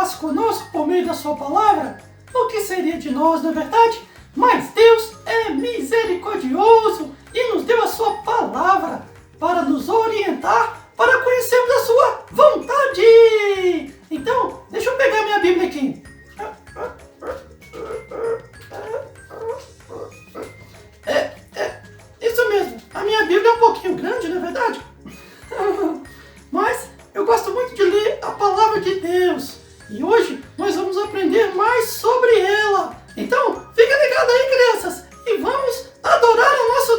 falasse conosco por meio da sua palavra, o que seria de nós, não é verdade? Mas Deus é misericordioso e nos deu a sua palavra para nos orientar, para conhecermos a sua vontade. Então, deixa eu pegar minha Bíblia aqui. Isso mesmo, a minha Bíblia é um pouquinho grande, não é verdade? Mas eu gosto muito de ler a palavra de Deus. E hoje nós vamos aprender mais sobre ela. Então, fica ligado aí, crianças, e vamos adorar o nosso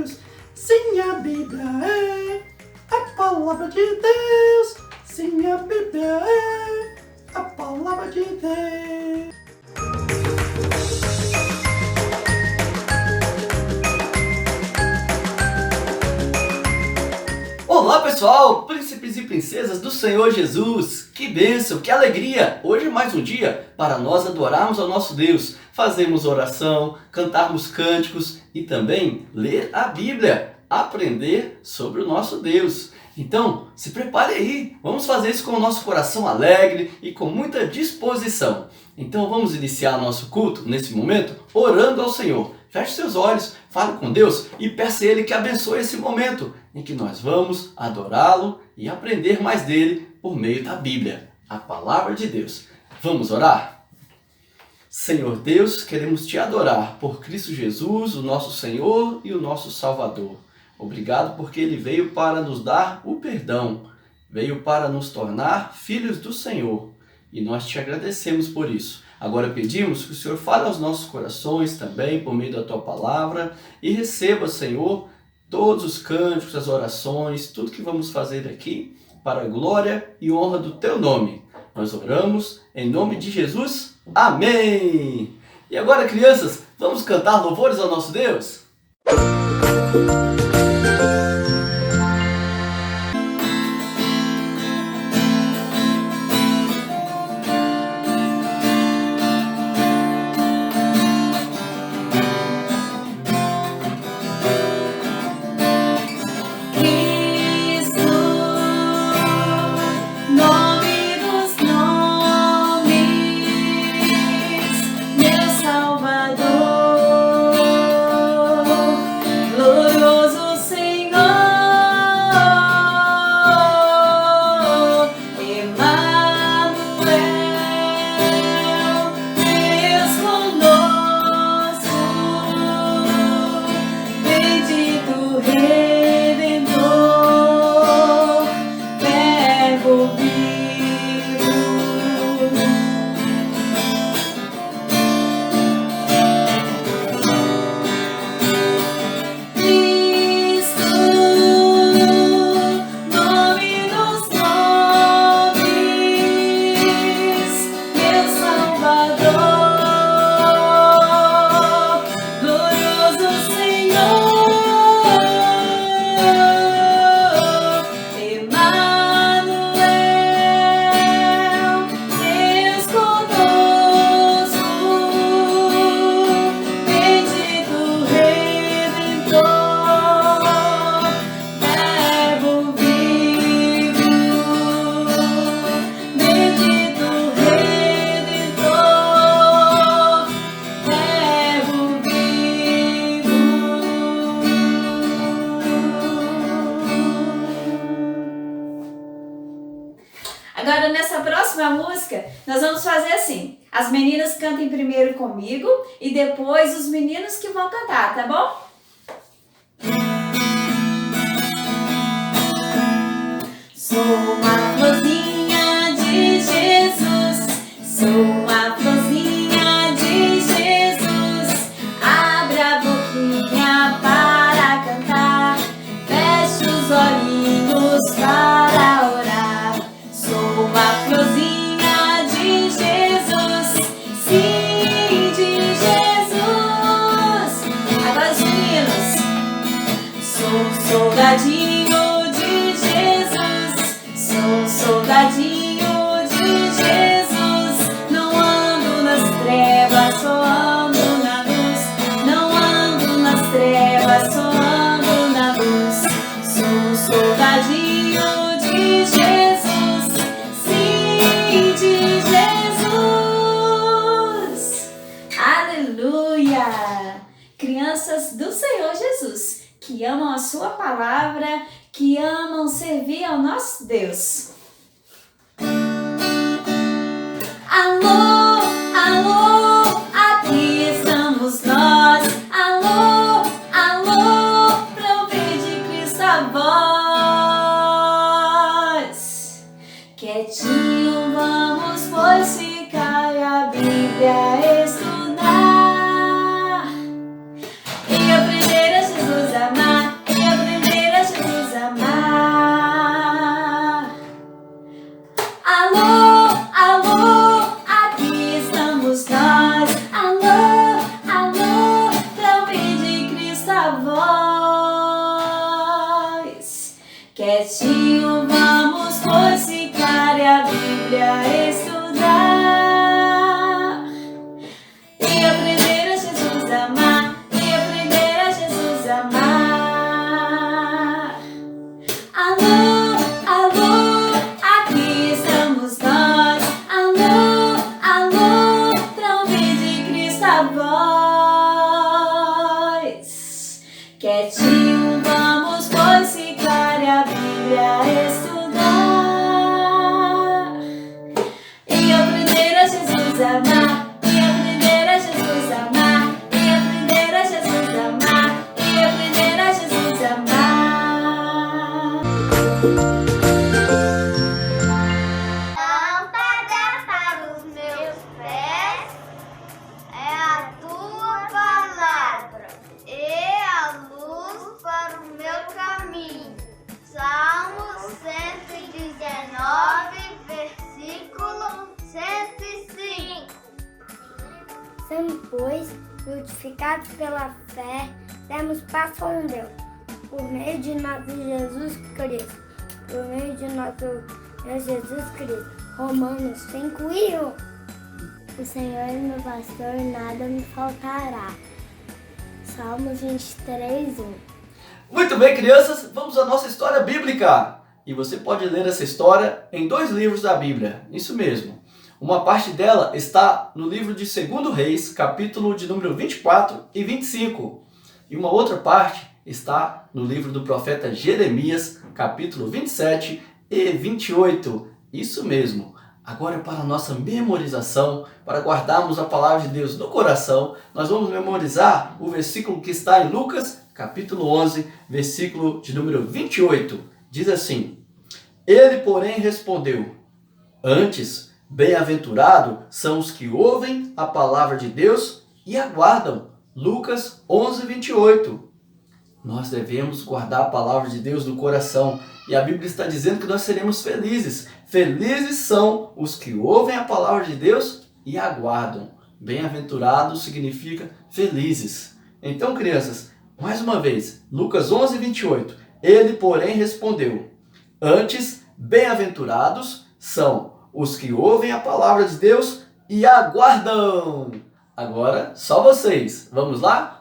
Deus. Sim, a Bíblia é a palavra de Deus. Sim, a Bíblia é a palavra de Deus. Olá pessoal, príncipes e princesas do Senhor Jesus, que bênção, que alegria! Hoje é mais um dia para nós adorarmos ao nosso Deus, fazermos oração, cantarmos cânticos e também ler a Bíblia, aprender sobre o nosso Deus. Então, se prepare aí, vamos fazer isso com o nosso coração alegre e com muita disposição. Então vamos iniciar nosso culto nesse momento orando ao Senhor. Feche seus olhos, fale com Deus e peça a Ele que abençoe esse momento em que nós vamos adorá-lo e aprender mais dele por meio da Bíblia, a palavra de Deus. Vamos orar? Senhor Deus, queremos te adorar por Cristo Jesus, o nosso Senhor e o nosso Salvador. Obrigado porque Ele veio para nos dar o perdão, veio para nos tornar filhos do Senhor e nós te agradecemos por isso. Agora pedimos que o Senhor fale aos nossos corações também por meio da Tua palavra e receba, Senhor, todos os cânticos, as orações, tudo que vamos fazer aqui para a glória e honra do Teu nome. Nós oramos em nome de Jesus. Amém! E agora, crianças, vamos cantar louvores ao nosso Deus? Agora, nessa próxima música, nós vamos fazer assim. As meninas cantem primeiro comigo e depois os meninos que vão cantar, tá bom? Sou uma florzinha de Jesus, sou uma florzinha de Jesus. Abre a boquinha para cantar, feche os olhinhos para orar. Sou uma florzinha de Jesus, sim, de Jesus. Agora os meninos. Sou soldadinho de Jesus, sou soldadinho de Jesus. Não ando nas trevas, só ando na luz. Não ando nas trevas, só ando na luz. Sou soldadinho de Jesus, sim, a sua palavra, que amam servir ao nosso Deus. Alô, alô, aqui estamos nós. Alô, alô, pra ouvir de Cristo a voz. Quietinho vamos, pois ficar e a Bíblia estudar. E aprender a Jesus amar, e aprender a Jesus amar. Alô, alô, aqui estamos nós. Alô, alô, pra ouvir de Cristo a voz. Quietinho vamos, pois ficar e a Bíblia estudar. E aprender a Jesus amar, e aprender a Jesus amar. Alô, alô, aqui estamos nós. Alô, alô, pra ouvir de Cristo a voz. Quietinho vamos, pois ficar e a Bíblia estudar. E aprender a Jesus amar, e aprender a Jesus amar, e aprender a Jesus amar, e aprender a Jesus amar. Lâmpada para os meus pés é a tua palavra e a luz para o meu caminho. Salmo 119, versículo 105. Sendo, pois, justificados pela fé, temos paz com Deus, por meio de nosso Jesus Cristo. Por meio de nosso Jesus Cristo. Romanos 5:1. O Senhor é meu pastor, nada me faltará. Salmos 23:1. Muito bem, crianças, vamos à nossa história bíblica. E você pode ler essa história em 2 livros da Bíblia, isso mesmo. Uma parte dela está no livro de 2 Reis, capítulo de número 24 e 25. E uma outra parte está no livro do profeta Jeremias, capítulo 27 e 28. Isso mesmo. Agora, para a nossa memorização, para guardarmos a palavra de Deus no coração, nós vamos memorizar o versículo que está em Lucas, capítulo 11, versículo de número 28. Diz assim: Ele, porém, respondeu: Antes, bem-aventurado são os que ouvem a palavra de Deus e aguardam. Lucas 11, 28. Nós devemos guardar a palavra de Deus no coração. E a Bíblia está dizendo que nós seremos felizes. Felizes são os que ouvem a palavra de Deus e aguardam. Bem-aventurado significa felizes. Então, crianças, mais uma vez, Lucas 11, 28. Ele, porém, respondeu: Antes, bem-aventurados são os que ouvem a palavra de Deus e aguardam. Agora, só vocês. Vamos lá?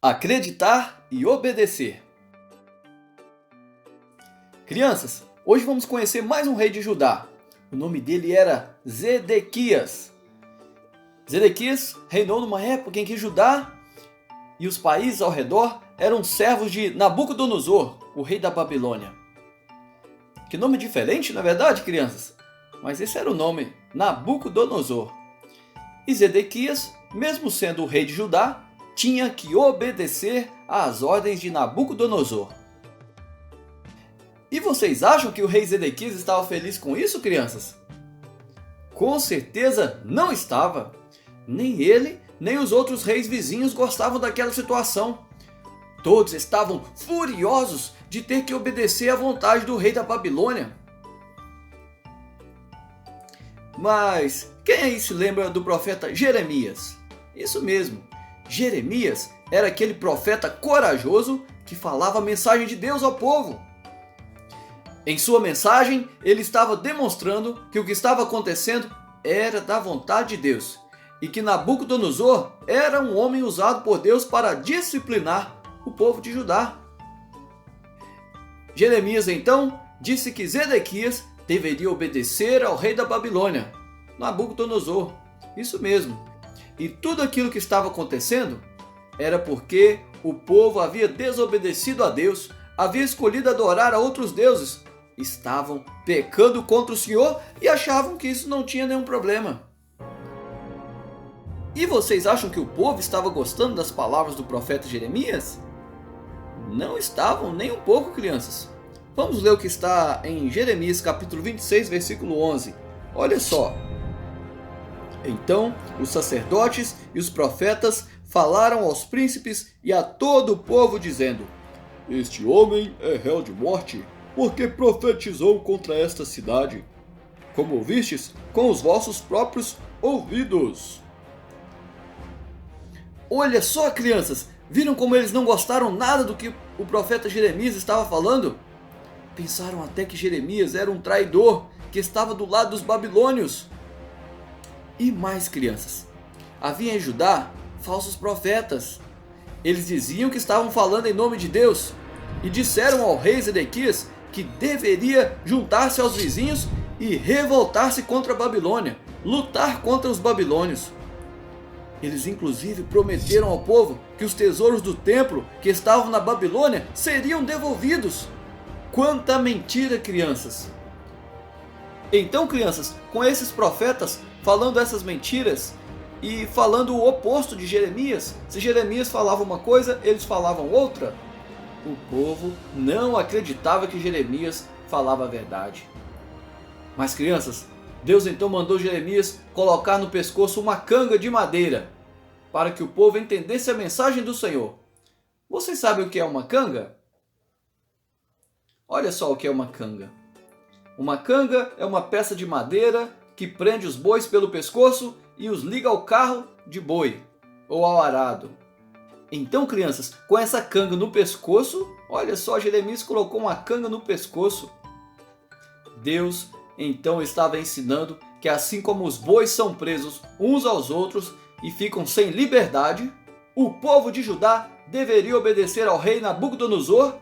Acreditar e obedecer. Crianças, hoje vamos conhecer mais um rei de Judá. O nome dele era Zedequias. Zedequias reinou numa época em que Judá e os países ao redor eram servos de Nabucodonosor, o rei da Babilônia. Que nome diferente, na verdade, crianças? Mas esse era o nome, Nabucodonosor. E Zedequias, mesmo sendo o rei de Judá, tinha que obedecer às ordens de Nabucodonosor. E vocês acham que o rei Zedequias estava feliz com isso, crianças? Com certeza não estava. Nem ele, nem os outros reis vizinhos gostavam daquela situação. Todos estavam furiosos de ter que obedecer à vontade do rei da Babilônia. Mas quem aí se lembra do profeta Jeremias? Isso mesmo, Jeremias era aquele profeta corajoso que falava a mensagem de Deus ao povo. Em sua mensagem, ele estava demonstrando que o que estava acontecendo era da vontade de Deus e que Nabucodonosor era um homem usado por Deus para disciplinar o povo de Judá. Jeremias então disse que Zedequias deveria obedecer ao rei da Babilônia, Nabucodonosor. Isso mesmo. E tudo aquilo que estava acontecendo era porque o povo havia desobedecido a Deus, havia escolhido adorar a outros deuses, estavam pecando contra o Senhor e achavam que isso não tinha nenhum problema. E vocês acham que o povo estava gostando das palavras do profeta Jeremias? Não estavam nem um pouco, crianças. Vamos ler o que está em Jeremias capítulo 26, versículo 11. Olha só. Então os sacerdotes e os profetas falaram aos príncipes e a todo o povo, dizendo: Este homem é réu de morte, porque profetizou contra esta cidade, como ouvistes com os vossos próprios ouvidos. Olha só, crianças, viram como eles não gostaram nada do que o profeta Jeremias estava falando? Pensaram até que Jeremias era um traidor que estava do lado dos babilônios. E mais, crianças, havia em Judá falsos profetas. Eles diziam que estavam falando em nome de Deus e disseram ao rei Zedequias que deveria juntar-se aos vizinhos e revoltar-se contra a Babilônia, lutar contra os babilônios. Eles inclusive prometeram ao povo que os tesouros do templo que estavam na Babilônia seriam devolvidos. Quanta mentira, crianças! Então, crianças, com esses profetas falando essas mentiras e falando o oposto de Jeremias, se Jeremias falava uma coisa, eles falavam outra, o povo não acreditava que Jeremias falava a verdade. Mas, crianças, Deus então mandou Jeremias colocar no pescoço uma canga de madeira para que o povo entendesse a mensagem do Senhor. Vocês sabem o que é uma canga? Olha só o que é uma canga. Uma canga é uma peça de madeira que prende os bois pelo pescoço e os liga ao carro de boi ou ao arado. Então, crianças, com essa canga no pescoço, olha só, Jeremias colocou uma canga no pescoço. Deus então estava ensinando que assim como os bois são presos uns aos outros e ficam sem liberdade, o povo de Judá deveria obedecer ao rei Nabucodonosor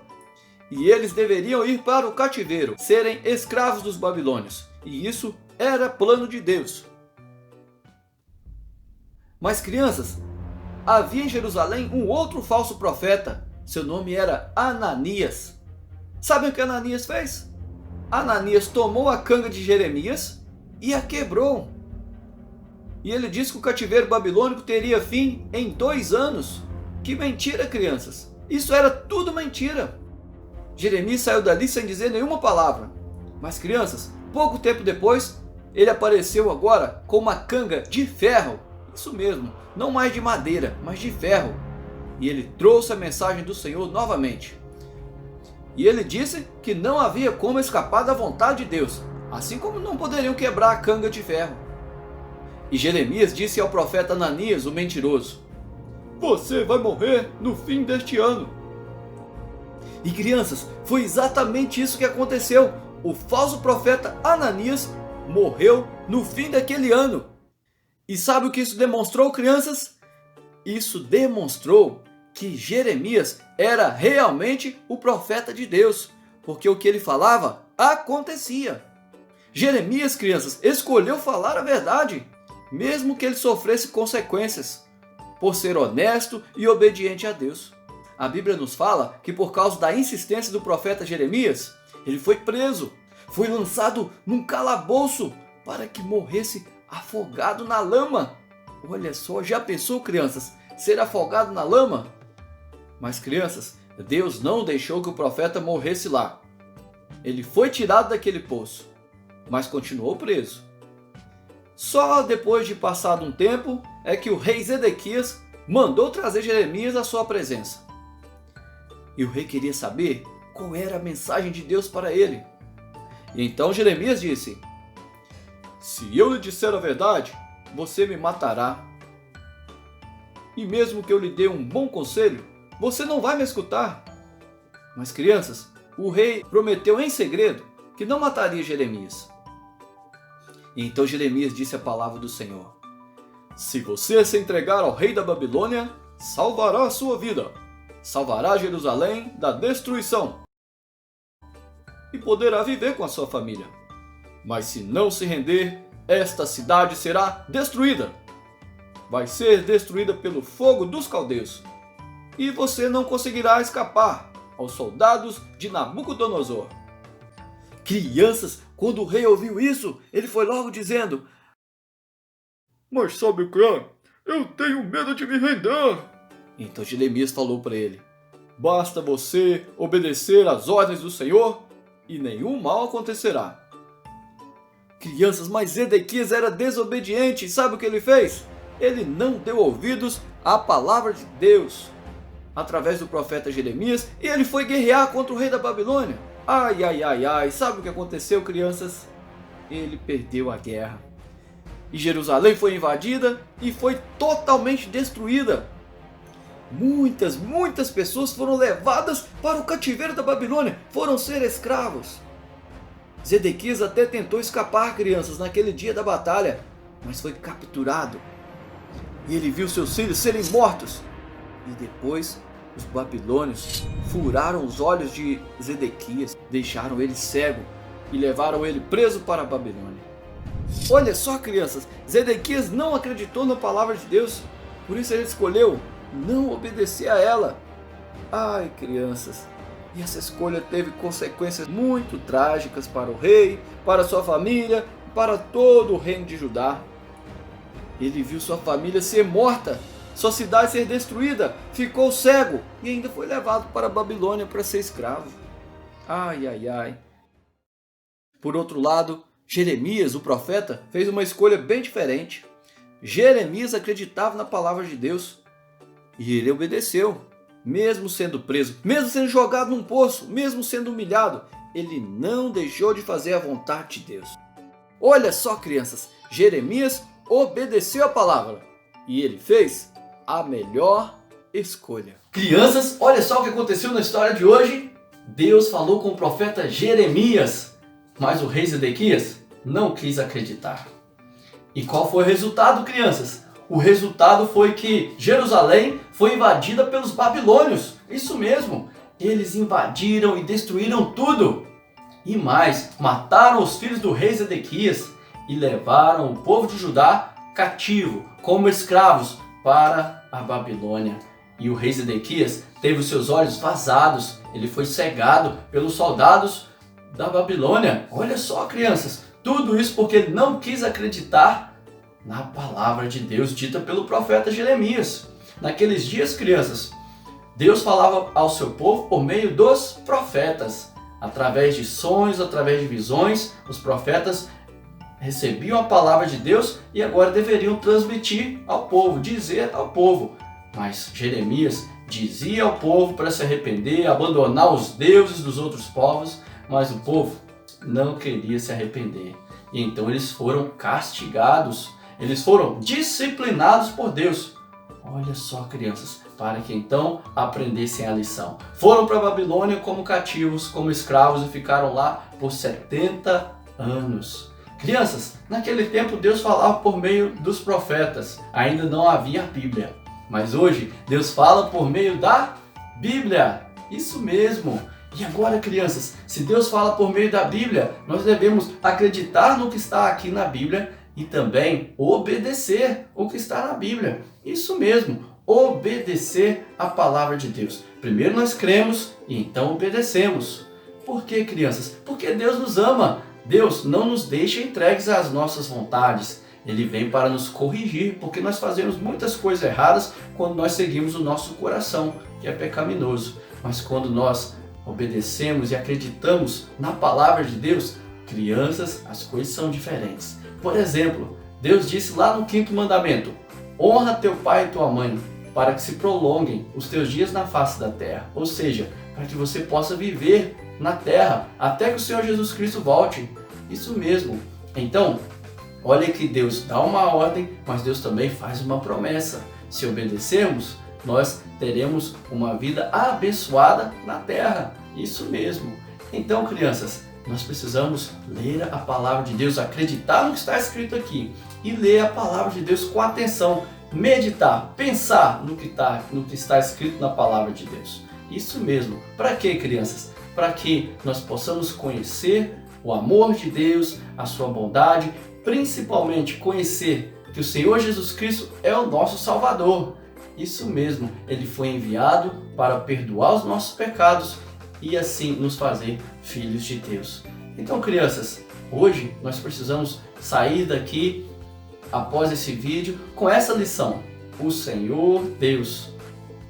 e eles deveriam ir para o cativeiro, serem escravos dos babilônios. E isso era plano de Deus. Mas, crianças, havia em Jerusalém um outro falso profeta. Seu nome era Ananias. Sabem o que Ananias fez? Ananias tomou a canga de Jeremias e a quebrou. E ele disse que o cativeiro babilônico teria fim em 2 anos. Que mentira, crianças! Isso era tudo mentira. Jeremias saiu dali sem dizer nenhuma palavra. Mas, crianças, pouco tempo depois, ele apareceu agora com uma canga de ferro. Isso mesmo, não mais de madeira, mas de ferro. E ele trouxe a mensagem do Senhor novamente. E ele disse que não havia como escapar da vontade de Deus, assim como não poderiam quebrar a canga de ferro. E Jeremias disse ao profeta Ananias, o mentiroso: Você vai morrer no fim deste ano. E, crianças, foi exatamente isso que aconteceu. O falso profeta Ananias morreu no fim daquele ano. E sabe o que isso demonstrou, crianças? Isso demonstrou que Jeremias era realmente o profeta de Deus, porque o que ele falava acontecia. Jeremias, crianças, escolheu falar a verdade, mesmo que ele sofresse consequências, por ser honesto e obediente a Deus. A Bíblia nos fala que por causa da insistência do profeta Jeremias, ele foi preso, foi lançado num calabouço para que morresse afogado na lama. Olha só, já pensou, crianças, ser afogado na lama? Mas, crianças, Deus não deixou que o profeta morresse lá. Ele foi tirado daquele poço, mas continuou preso. Só depois de passado um tempo é que o rei Zedequias mandou trazer Jeremias à sua presença. E o rei queria saber qual era a mensagem de Deus para ele. E então Jeremias disse: Se eu lhe disser a verdade, você me matará. E mesmo que eu lhe dê um bom conselho, você não vai me escutar. Mas, crianças, o rei prometeu em segredo que não mataria Jeremias. E então Jeremias disse a palavra do Senhor: Se você se entregar ao rei da Babilônia, salvará a sua vida. salvará Jerusalém da destruição e poderá viver com a sua família. Mas se não se render, esta cidade será destruída. Vai ser destruída pelo fogo dos caldeus. E você não conseguirá escapar aos soldados de Nabucodonosor. Crianças, quando o rei ouviu isso, ele foi logo dizendo: Mas sabe o que é? Eu tenho medo de me render. Então Jeremias falou para ele: Basta você obedecer às ordens do Senhor e nenhum mal acontecerá. Crianças, mas Zedequias era desobediente. Sabe o que ele fez? Ele não deu ouvidos à palavra de Deus através do profeta Jeremias e ele foi guerrear contra o rei da Babilônia. Ai, ai, ai, ai. Sabe o que aconteceu, crianças? Ele perdeu a guerra. E Jerusalém foi invadida e foi totalmente destruída. Muitas pessoas foram levadas para o cativeiro da Babilônia, foram ser escravos. Zedequias até tentou escapar, crianças, naquele dia da batalha, mas foi capturado. E ele viu seus filhos serem mortos. E depois os babilônios furaram os olhos de Zedequias, deixaram ele cego e levaram ele preso para a Babilônia. Olha só, crianças, Zedequias não acreditou na palavra de Deus, por isso ele escolheu não obedecer a ela. Ai, crianças, e essa escolha teve consequências muito trágicas para o rei, para sua família, para todo o reino de Judá. Ele viu sua família ser morta, sua cidade ser destruída, ficou cego e ainda foi levado para a Babilônia para ser escravo. Ai, ai, ai. Por outro lado, Jeremias, o profeta, fez uma escolha bem diferente. Jeremias acreditava na palavra de Deus e ele obedeceu. Mesmo sendo preso, mesmo sendo jogado num poço, mesmo sendo humilhado, ele não deixou de fazer a vontade de Deus. Olha só, crianças, Jeremias obedeceu a palavra e ele fez a melhor escolha. Crianças, olha só o que aconteceu na história de hoje. Deus falou com o profeta Jeremias, mas o rei Zedequias não quis acreditar. E qual foi o resultado, crianças? O resultado foi que Jerusalém foi invadida pelos babilônios. Isso mesmo, eles invadiram e destruíram tudo. E mais, mataram os filhos do rei Zedequias e levaram o povo de Judá cativo, como escravos, para a Babilônia. E o rei Zedequias teve os seus olhos vazados, ele foi cegado pelos soldados da Babilônia. Olha só, crianças, tudo isso porque ele não quis acreditar na palavra de Deus dita pelo profeta Jeremias. Naqueles dias, crianças, Deus falava ao seu povo por meio dos profetas. Através de sonhos, através de visões, os profetas recebiam a palavra de Deus e agora deveriam transmitir ao povo, dizer ao povo. Mas Jeremias dizia ao povo para se arrepender, abandonar os deuses dos outros povos, mas o povo não queria se arrepender. E então eles foram castigados, eles foram disciplinados por Deus. Olha só, crianças, para que então aprendessem a lição. Foram para a Babilônia como cativos, como escravos e ficaram lá por 70 anos. Crianças, naquele tempo Deus falava por meio dos profetas, ainda não havia a Bíblia. Mas hoje Deus fala por meio da Bíblia, isso mesmo. E agora, crianças, se Deus fala por meio da Bíblia, nós devemos acreditar no que está aqui na Bíblia e também obedecer o que está na Bíblia. Isso mesmo, obedecer a palavra de Deus. Primeiro nós cremos e então obedecemos. Por quê, crianças? Porque Deus nos ama. Deus não nos deixa entregues às nossas vontades. Ele vem para nos corrigir, porque nós fazemos muitas coisas erradas quando nós seguimos o nosso coração, que é pecaminoso. Mas quando nós obedecemos e acreditamos na palavra de Deus, crianças, as coisas são diferentes. Por exemplo, Deus disse lá no 5º mandamento: honra teu pai e tua mãe, para que se prolonguem os teus dias na face da terra. Ou seja, para que você possa viver na terra até que o Senhor Jesus Cristo volte. Isso mesmo. Então, olha que Deus dá uma ordem, mas Deus também faz uma promessa. Se obedecermos, nós teremos uma vida abençoada na terra. Isso mesmo. Então, crianças, nós precisamos ler a palavra de Deus, acreditar no que está escrito aqui e ler a palavra de Deus com atenção, meditar, pensar no que está escrito na palavra de Deus. Isso mesmo. Para quê, crianças? Para que nós possamos conhecer o amor de Deus, a sua bondade, principalmente conhecer que o Senhor Jesus Cristo é o nosso Salvador. Isso mesmo, Ele foi enviado para perdoar os nossos pecados e assim nos fazer filhos de Deus. Então, crianças, hoje nós precisamos sair daqui após esse vídeo com essa lição. O Senhor Deus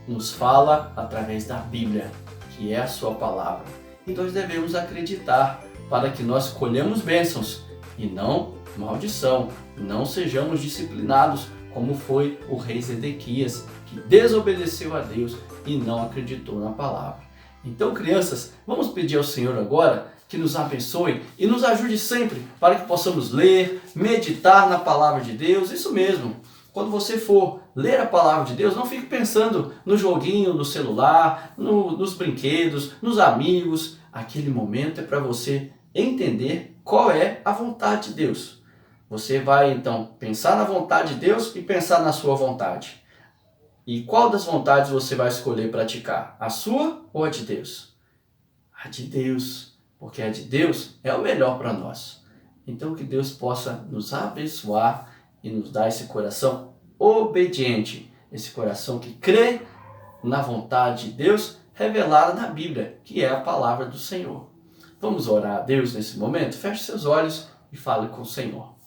nos fala através da Bíblia, que é a sua palavra. E nós devemos acreditar para que nós colhamos bênçãos e não maldição, não sejamos disciplinados como foi o rei Zedequias, que desobedeceu a Deus e não acreditou na palavra. Então, crianças, vamos pedir ao Senhor agora que nos abençoe e nos ajude sempre para que possamos ler, meditar na palavra de Deus. Isso mesmo, quando você for ler a palavra de Deus, não fique pensando no joguinho, no celular, nos brinquedos, nos amigos. Aquele momento é para você entender qual é a vontade de Deus. Você vai então pensar na vontade de Deus e pensar na sua vontade. E qual das vontades você vai escolher praticar? A sua ou a de Deus? A de Deus, porque a de Deus é o melhor para nós. Então que Deus possa nos abençoar e nos dar esse coração obediente, esse coração que crê na vontade de Deus revelada na Bíblia, que é a palavra do Senhor. Vamos orar a Deus nesse momento? Feche seus olhos e fale com o Senhor.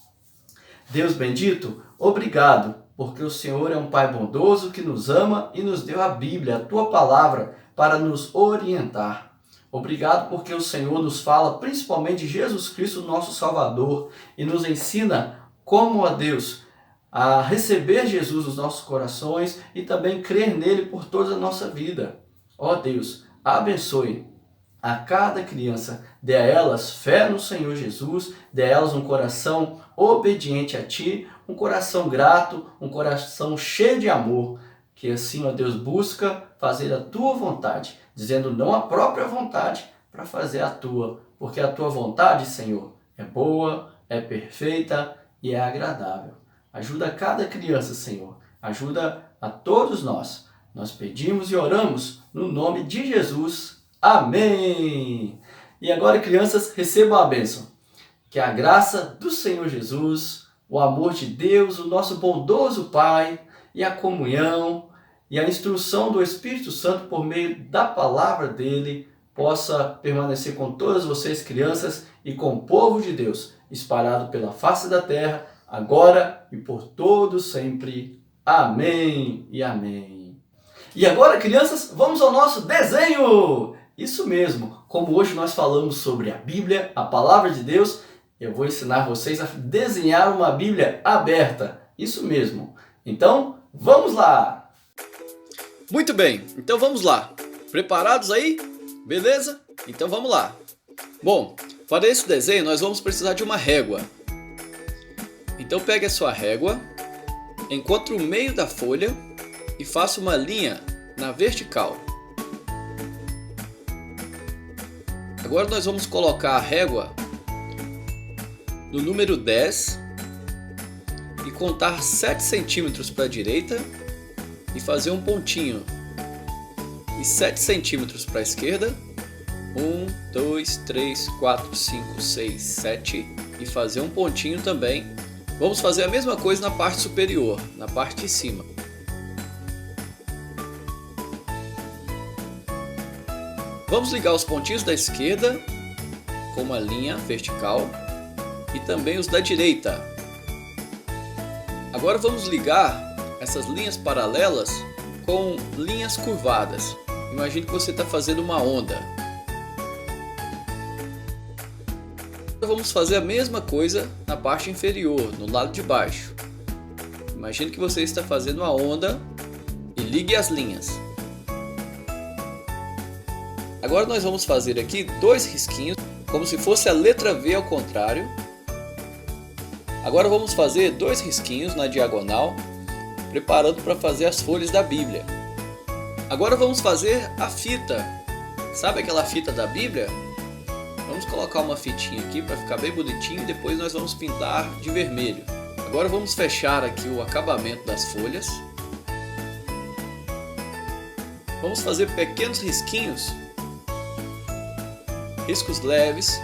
Deus bendito, obrigado, porque o Senhor é um Pai bondoso que nos ama e nos deu a Bíblia, a Tua palavra, para nos orientar. Obrigado porque o Senhor nos fala principalmente de Jesus Cristo, nosso Salvador, e nos ensina como, a Deus, a receber Jesus nos nossos corações e também crer nele por toda a nossa vida. Ó Deus, abençoe a cada criança, dê a elas fé no Senhor Jesus, dê a elas um coração obediente a Ti, um coração grato, um coração cheio de amor, que assim, ó Deus, busca fazer a Tua vontade, dizendo não a própria vontade, para fazer a Tua, porque a Tua vontade, Senhor, é boa, é perfeita e é agradável. Ajuda cada criança, Senhor, ajuda a todos nós. Nós pedimos e oramos no nome de Jesus. Amém! E agora, crianças, recebam a bênção. Que a graça do Senhor Jesus, o amor de Deus, o nosso bondoso Pai, e a comunhão e a instrução do Espírito Santo por meio da palavra dele possa permanecer com todas vocês, crianças, e com o povo de Deus, espalhado pela face da terra, agora e por todo sempre. Amém e amém. E agora, crianças, vamos ao nosso desenho! Isso mesmo, como hoje nós falamos sobre a Bíblia, a palavra de Deus, eu vou ensinar vocês a desenhar uma Bíblia aberta. Isso mesmo. Então, vamos lá! Muito bem, então vamos lá. Preparados aí? Beleza? Então vamos lá. Bom, para esse desenho nós vamos precisar de uma régua. Então pegue a sua régua, encontre o meio da folha e faça uma linha na vertical. Agora nós vamos colocar a régua no número 10 e contar 7 centímetros para a direita e fazer um pontinho. E 7 centímetros para a esquerda. 1, 2, 3, 4, 5, 6, 7 e fazer um pontinho também. Vamos fazer a mesma coisa na parte superior, na parte de cima. Vamos ligar os pontinhos da esquerda com uma linha vertical e também os da direita. Agora vamos ligar essas linhas paralelas com linhas curvadas. Imagine que você está fazendo uma onda. Vamos fazer a mesma coisa na parte inferior, no lado de baixo. Imagine que você está fazendo uma onda e ligue as linhas. Agora nós vamos fazer aqui 2 risquinhos, como se fosse a letra V ao contrário. Agora vamos fazer 2 risquinhos na diagonal, preparando para fazer as folhas da Bíblia. Agora vamos fazer a fita. Sabe aquela fita da Bíblia? Vamos colocar uma fitinha aqui para ficar bem bonitinho e depois nós vamos pintar de vermelho. Agora vamos fechar aqui o acabamento das folhas. Vamos fazer pequenos risquinhos, riscos leves,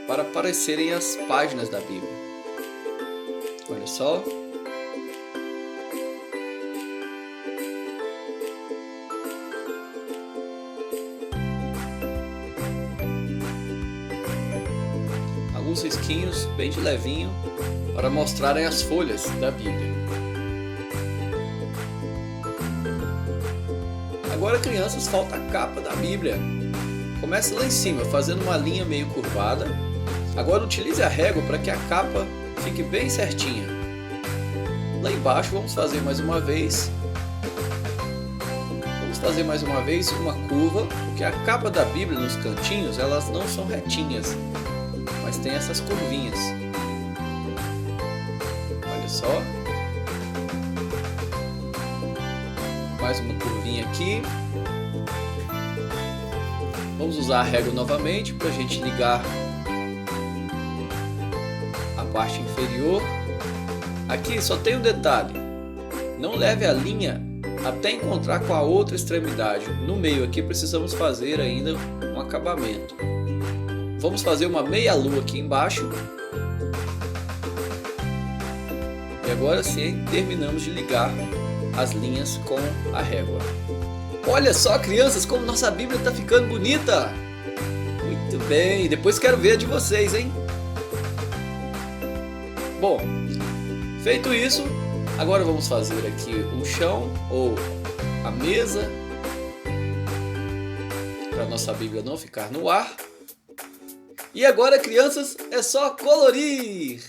para aparecerem as páginas da Bíblia. Olha só. Alguns risquinhos bem de levinho para mostrarem as folhas da Bíblia. Agora, crianças, falta a capa da Bíblia. Comece lá em cima, fazendo uma linha meio curvada. Agora utilize a régua para que a capa fique bem certinha. Lá embaixo vamos fazer mais uma vez. Vamos fazer mais uma vez uma curva, porque a capa da Bíblia nos cantinhos, elas não são retinhas, mas tem essas curvinhas. Olha só. Mais uma curvinha aqui. Vamos usar a régua novamente para a gente ligar a parte inferior. Aqui só tem um detalhe: não leve a linha até encontrar com a outra extremidade. No meio aqui precisamos fazer ainda um acabamento. Vamos fazer uma meia lua aqui embaixo. E agora sim terminamos de ligar as linhas com a régua. Olha só, crianças, como nossa Bíblia está ficando bonita! Muito bem, depois quero ver a de vocês, hein? Bom, feito isso, agora vamos fazer aqui um chão ou a mesa para nossa Bíblia não ficar no ar. E agora, crianças, é só colorir!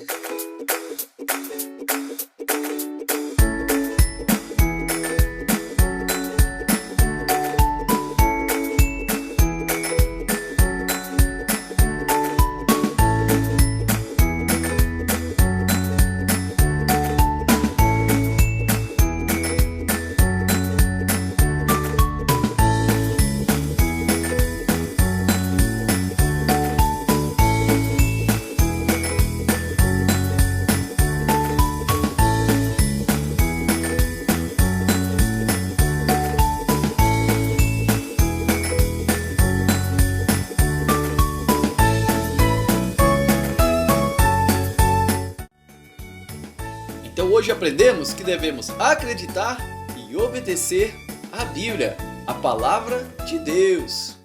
Então hoje aprendemos que devemos acreditar e obedecer à Bíblia, a palavra de Deus.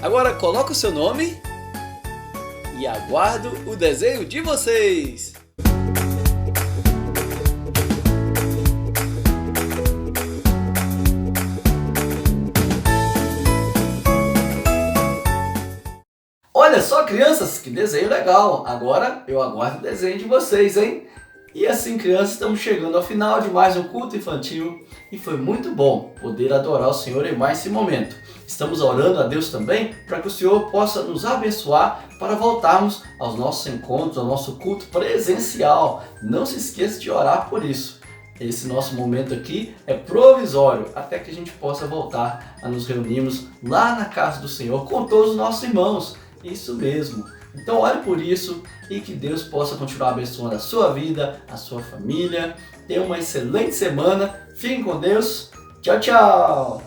Agora coloca o seu nome e aguardo o desenho de vocês. Olha só, crianças, que desenho legal! Agora eu aguardo o desenho de vocês, hein? E assim, crianças, estamos chegando ao final de mais um culto infantil e foi muito bom poder adorar o Senhor em mais esse momento. Estamos orando a Deus também para que o Senhor possa nos abençoar para voltarmos aos nossos encontros, ao nosso culto presencial. Não se esqueça de orar por isso. Esse nosso momento aqui é provisório, até que a gente possa voltar a nos reunirmos lá na casa do Senhor com todos os nossos irmãos. Isso mesmo. Então ore por isso e que Deus possa continuar abençoando a sua vida, a sua família. Tenha uma excelente semana. Fiquem com Deus. Tchau, tchau.